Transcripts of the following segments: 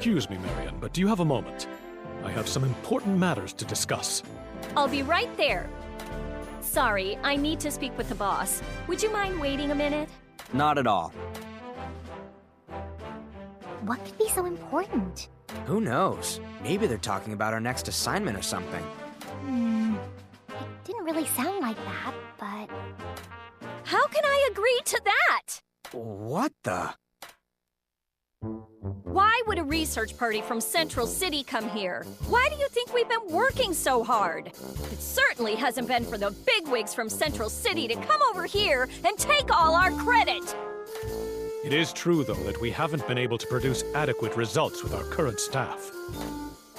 excuse me, Marion, but do you have a moment? I have some important matters to discuss. I'll be right there. Sorry, I need to speak with the boss. Would you mind waiting a minute? Not at all. What could be so important? Who knows? Maybe they're talking about our next assignment or something. It didn't really sound like that, but... How can I agree to that? What the? Why would a research party from Central City come here? Why do you think we've been working so hard? It certainly hasn't been for the bigwigs from Central City to come over here and take all our credit! It is true, though, that we haven't been able to produce adequate results with our current staff.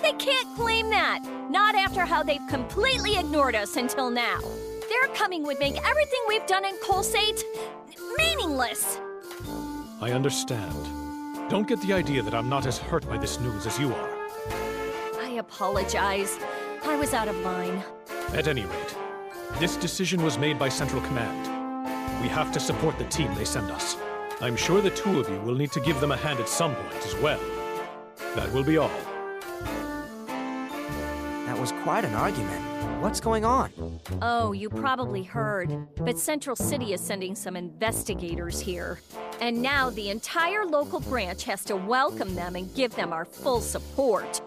They can't claim that! Not after how they've completely ignored us until now. Their coming would make everything we've done in Colsate meaningless! I understand. Don't get the idea that I'm not as hurt by this news as you are. I apologize. I was out of line. At any rate, this decision was made by Central Command. We have to support the team they send us. I'm sure the two of you will need to give them a hand at some point as well. That will be all. That was quite an argument. What's going on? Oh, you probably heard. But Central City is sending some investigators here. And now the entire local branch has to welcome them and give them our full support.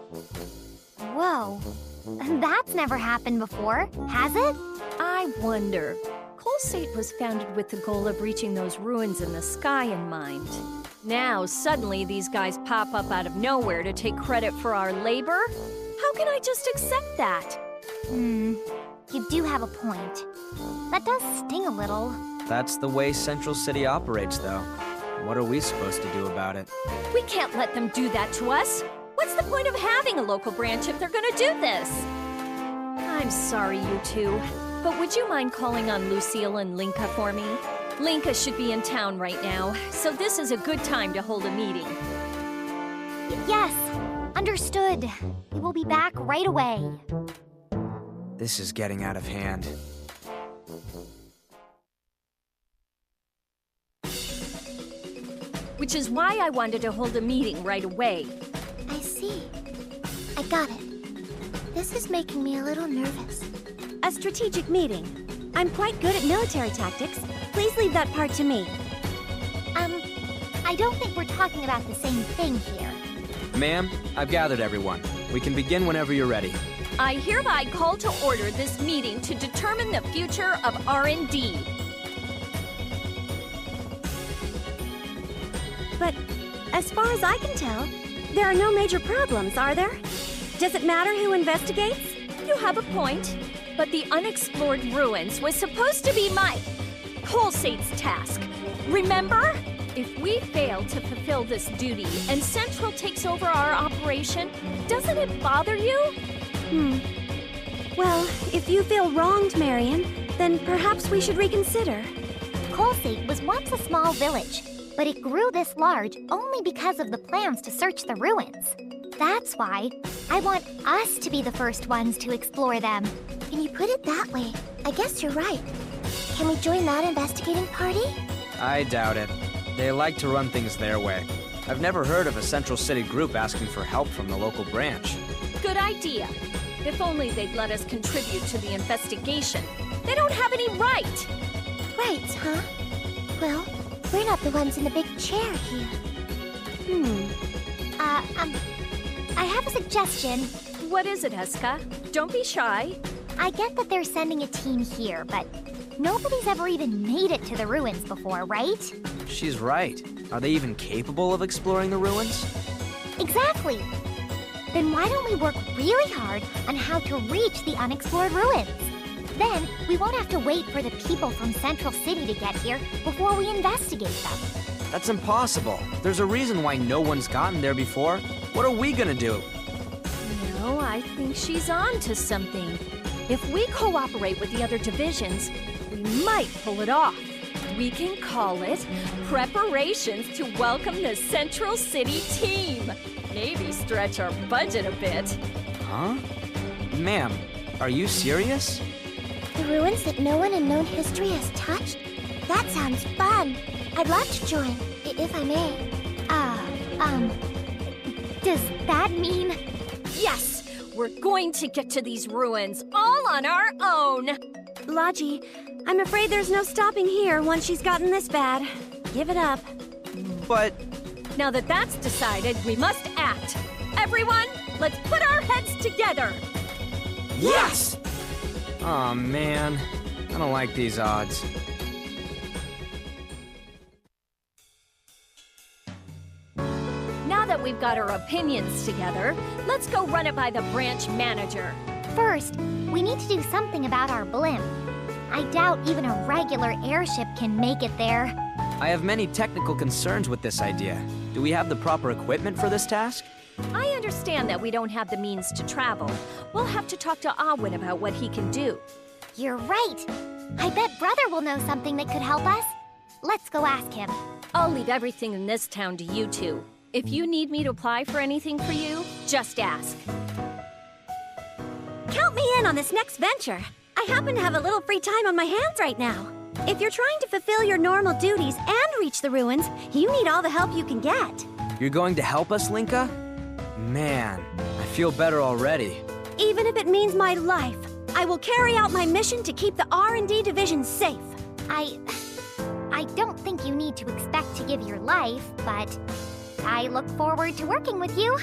Whoa. That's never happened before, has it? I wonder. Colsate was founded with the goal of reaching those ruins in the sky in mind. Now, suddenly these guys pop up out of nowhere to take credit for our labor? How can I just accept that? You do have a point. That does sting a little. That's the way Central City operates, though. What are we supposed to do about it? We can't let them do that to us. What's the point of having a local branch if they're gonna do this? I'm sorry, you two, but would you mind calling on Lucille and Linka for me? Linka should be in town right now, so this is a good time to hold a meeting. Yes, understood. We will be back right away. This is getting out of hand. Which is why I wanted to hold a meeting right away. I see. I got it. This is making me a little nervous. A strategic meeting. I'm quite good at military tactics. Please leave that part to me. I don't think we're talking about the same thing here. Ma'am, I've gathered everyone. We can begin whenever you're ready. I hereby call to order this meeting to determine the future of R&D. But as far as I can tell, there are no major problems, are there? Does it matter who investigates? You have a point, but the unexplored ruins was supposed to be my Colsate's task. Remember? If we fail to fulfill this duty and Central takes over our operation, doesn't it bother you? Well, if you feel wronged, Marion, then perhaps we should reconsider. Colsate was once a small village, but it grew this large only because of the plans to search the ruins. That's why I want us to be the first ones to explore them. When you put it that way, I guess you're right. Can we join that investigating party? I doubt it. They like to run things their way. I've never heard of a Central City group asking for help from the local branch. Good idea. If only they'd let us contribute to the investigation. They don't have any right. Right, huh? Well, we're not the ones in the big chair here. I have a suggestion. What is it, Heska? Don't be shy. I get that they're sending a team here, but nobody's ever even made it to the ruins before, right? She's right. Are they even capable of exploring the ruins? Exactly. Then why don't we work really hard on how to reach the unexplored ruins? Then we won't have to wait for the people from Central City to get here before we investigate them. That's impossible. There's a reason why no one's gotten there before. What are we gonna do? No, I think she's on to something. If we cooperate with the other divisions, we might pull it off. We can call it Preparations to Welcome the Central City Team. Maybe stretch our budget a bit. Huh? Ma'am, are you serious? The ruins that no one in known history has touched? That sounds fun. I'd love to join, if I may. Does that mean... Yes! We're going to get to these ruins, all on our own! Logi, I'm afraid there's no stopping here once she's gotten this bad. Give it up. But Now that that's decided, we must act. Everyone, let's put our heads together! yes! Aw, man. I don't like these odds. Now that we've got our opinions together, let's go run it by the branch manager. First, we need to do something about our blimp. I doubt even a regular airship can make it there. I have many technical concerns with this idea. Do we have the proper equipment for this task? I understand that we don't have the means to travel. We'll have to talk to Awin about what he can do. You're right. I bet Brother will know something that could help us. Let's go ask him. I'll leave everything in this town to you two. If you need me to apply for anything for you, just ask. Count me in on this next venture. I happen to have a little free time on my hands right now. If you're trying to fulfill your normal duties and reach the ruins, you need all the help you can get. You're going to help us, Linka? Man, I feel better already. Even if it means my life, I will carry out my mission to keep the R&D division safe. I don't think you need to expect to give your life, but I look forward to working with you.